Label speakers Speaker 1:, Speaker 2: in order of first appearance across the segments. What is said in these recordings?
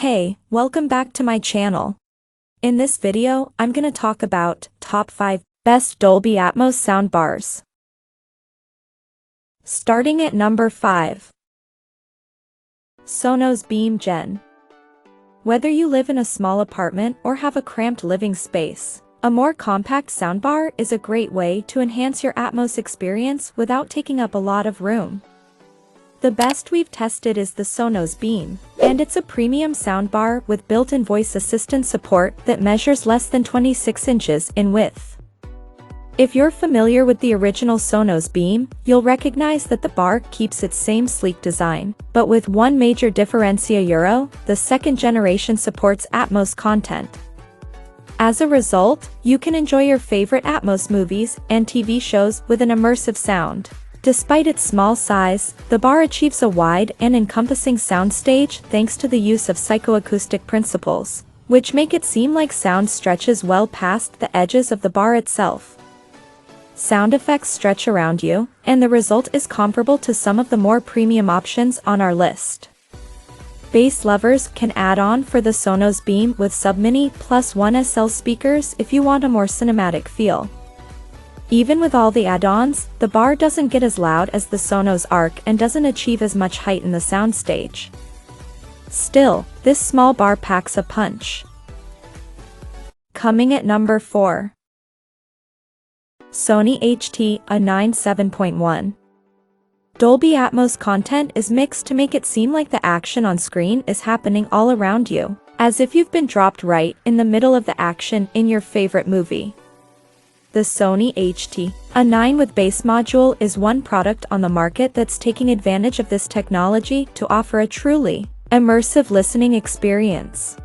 Speaker 1: Hey, welcome back to my channel. In this video, I'm gonna talk about top 5 best Dolby Atmos soundbars. Starting at number 5. Sonos Beam Gen. Whether you live in a small apartment or have a cramped living space, a more compact soundbar is a great way to enhance your Atmos experience without taking up a lot of room. The best we've tested is the Sonos Beam, and it's a premium soundbar with built-in voice assistant support that measures less than 26 inches in width. If you're familiar with the original Sonos Beam, you'll recognize that the bar keeps its same sleek design, but with one major differential: the second generation supports Atmos content. As a result, you can enjoy your favorite Atmos movies and TV shows with an immersive sound. Despite its small size, the bar achieves a wide and encompassing soundstage thanks to the use of psychoacoustic principles, which make it seem like sound stretches well past the edges of the bar itself. Sound effects stretch around you, and the result is comparable to some of the more premium options on our list. Bass lovers can add on for the Sonos Beam with Sub-Mini Plus 1 SL speakers if you want a more cinematic feel. Even with all the add-ons, the bar doesn't get as loud as the Sonos Arc and doesn't achieve as much height in the soundstage. Still, this small bar packs a punch. Coming at number 4. Sony HT-A9 7.1. Dolby Atmos content is mixed to make it seem like the action on screen is happening all around you, as if you've been dropped right in the middle of the action in your favorite movie. The Sony HT-A9 with bass module is one product on the market that's taking advantage of this technology to offer a truly immersive listening experience.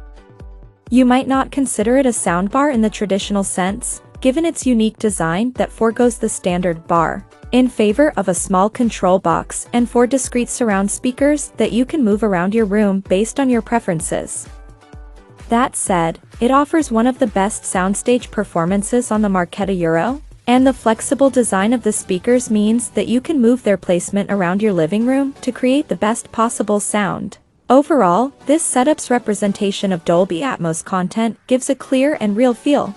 Speaker 1: You might not consider it a soundbar in the traditional sense, given its unique design that forgoes the standard bar in favor of a small control box and 4 discrete surround speakers that you can move around your room based on your preferences. That said, it offers one of the best soundstage performances on the market, and the flexible design of the speakers means that you can move their placement around your living room to create the best possible sound. Overall, this setup's representation of Dolby Atmos content gives a clear and real feel.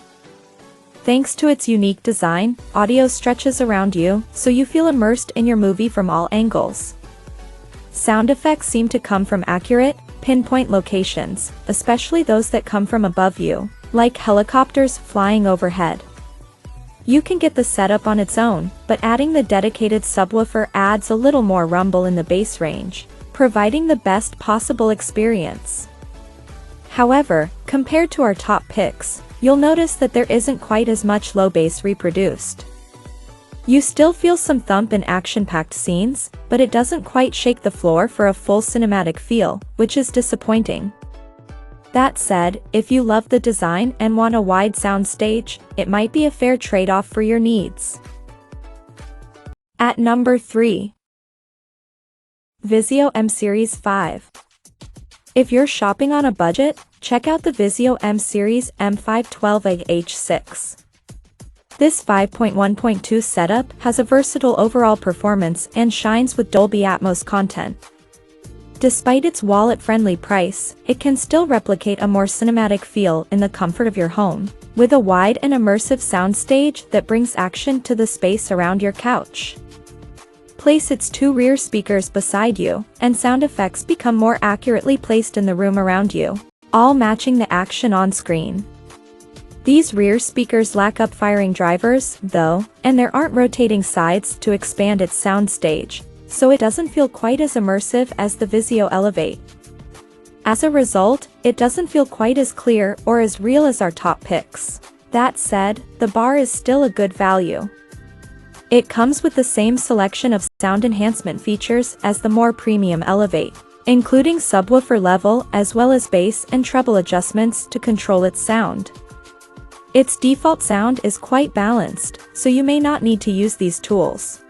Speaker 1: Thanks to its unique design, audio stretches around you, so you feel immersed in your movie from all angles. Sound effects seem to come from accurate, pinpoint locations, especially those that come from above you, like helicopters flying overhead. You can get the setup on its own, but adding the dedicated subwoofer adds a little more rumble in the bass range, providing the best possible experience. However, compared to our top picks, you'll notice that there isn't quite as much low bass reproduced. You still feel some thump in action-packed scenes, but it doesn't quite shake the floor for a full cinematic feel, which is disappointing. That said, if you love the design and want a wide sound stage, it might be a fair trade-off for your needs. At number 3. VIZIO M-Series 5. If you're shopping on a budget, check out the VIZIO M-Series M512H6. This 5.1.2 setup has a versatile overall performance and shines with Dolby Atmos content. Despite its wallet-friendly price, it can still replicate a more cinematic feel in the comfort of your home, with a wide and immersive soundstage that brings action to the space around your couch. Place its 2 rear speakers beside you, and sound effects become more accurately placed in the room around you, all matching the action on screen. These rear speakers lack up-firing drivers, though, and there aren't rotating sides to expand its soundstage, so it doesn't feel quite as immersive as the VIZIO Elevate. As a result, it doesn't feel quite as clear or as real as our top picks. That said, the bar is still a good value. It comes with the same selection of sound enhancement features as the more premium Elevate, including subwoofer level as well as bass and treble adjustments to control its sound. Its default sound is quite balanced, so you may not need to use these tools.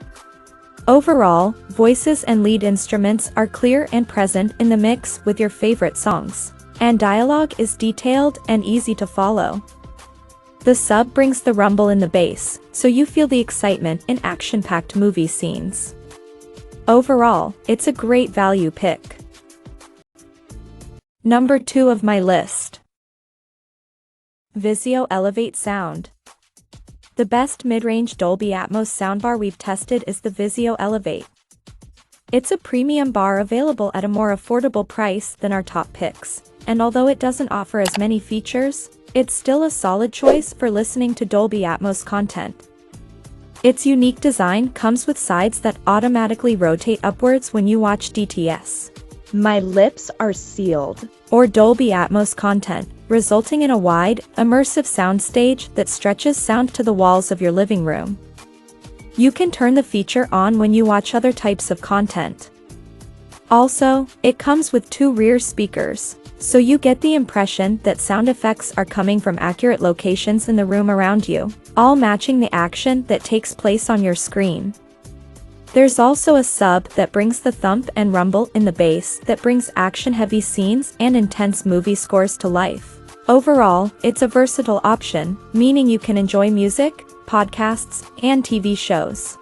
Speaker 1: Overall, voices and lead instruments are clear and present in the mix with your favorite songs, and dialogue is detailed and easy to follow. The sub brings the rumble in the bass, so you feel the excitement in action-packed movie scenes. Overall, it's a great value pick. Number 2 of my list. VIZIO Elevate Sound. The best mid-range Dolby Atmos soundbar we've tested is the VIZIO Elevate. It's a premium bar available at a more affordable price than our top picks, and although it doesn't offer as many features, it's still a solid choice for listening to Dolby Atmos content. Its unique design comes with sides that automatically rotate upwards when you watch DTS.
Speaker 2: My lips are sealed.
Speaker 1: Or Dolby Atmos content, resulting in a wide, immersive soundstage that stretches sound to the walls of your living room. You can turn the feature on when you watch other types of content. Also, it comes with 2 rear speakers, so you get the impression that sound effects are coming from accurate locations in the room around you, all matching the action that takes place on your screen. There's also a sub that brings the thump and rumble in the bass that brings action-heavy scenes and intense movie scores to life. Overall, it's a versatile option, meaning you can enjoy music, podcasts, and TV shows.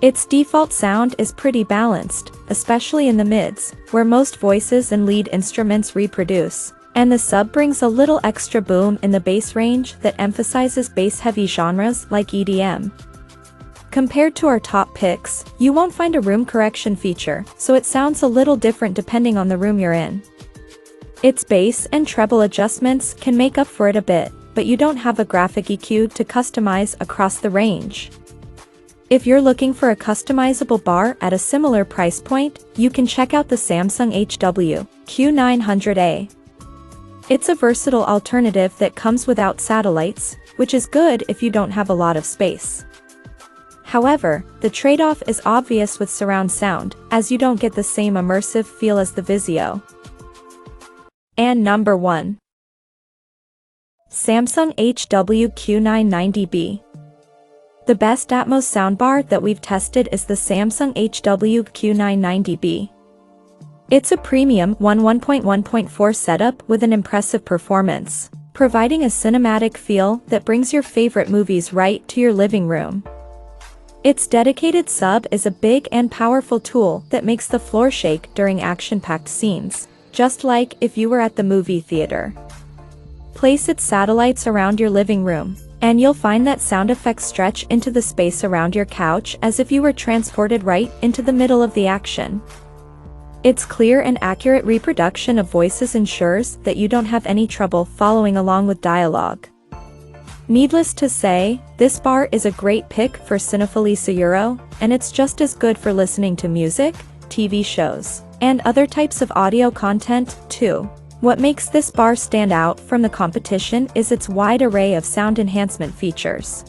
Speaker 1: Its default sound is pretty balanced, especially in the mids, where most voices and lead instruments reproduce, and the sub brings a little extra boom in the bass range that emphasizes bass-heavy genres like EDM. Compared to our top picks, you won't find a room correction feature, so it sounds a little different depending on the room you're in. Its bass and treble adjustments can make up for it a bit, but you don't have a graphic EQ to customize across the range. If you're looking for a customizable bar at a similar price point, you can check out the Samsung HW-Q900A. It's a versatile alternative that comes without satellites, which is good if you don't have a lot of space. However, the trade-off is obvious with surround sound, as you don't get the same immersive feel as the VIZIO. And number 1. Samsung HW-Q990B. The best Atmos soundbar that we've tested is the Samsung HW-Q990B. It's a premium 1.1.4 setup with an impressive performance, providing a cinematic feel that brings your favorite movies right to your living room. Its dedicated sub is a big and powerful tool that makes the floor shake during action-packed scenes, just like if you were at the movie theater. Place its satellites around your living room, and you'll find that sound effects stretch into the space around your couch as if you were transported right into the middle of the action. Its clear and accurate reproduction of voices ensures that you don't have any trouble following along with dialogue. Needless to say, this bar is a great pick for cinephilia Euro, and it's just as good for listening to music, TV shows, and other types of audio content, too. What makes this bar stand out from the competition is its wide array of sound enhancement features.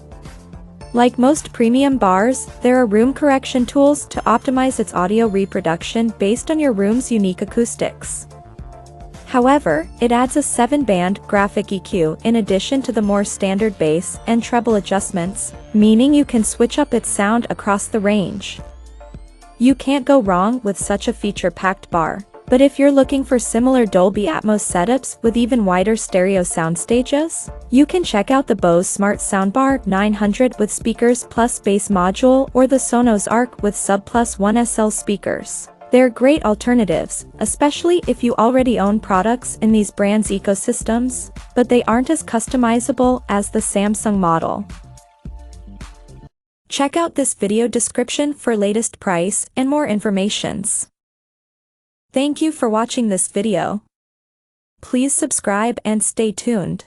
Speaker 1: Like most premium bars, there are room correction tools to optimize its audio reproduction based on your room's unique acoustics. However, it adds a 7-band graphic EQ in addition to the more standard bass and treble adjustments, meaning you can switch up its sound across the range. You can't go wrong with such a feature-packed bar, but if you're looking for similar Dolby Atmos setups with even wider stereo sound stages, you can check out the Bose Smart Soundbar 900 with speakers plus bass module or the Sonos Arc with sub plus 1 SL speakers. They're great alternatives, especially if you already own products in these brands' ecosystems, but they aren't as customizable as the Samsung model. Check out this video description for latest price and more informations. Thank you for watching this video. Please subscribe and stay tuned.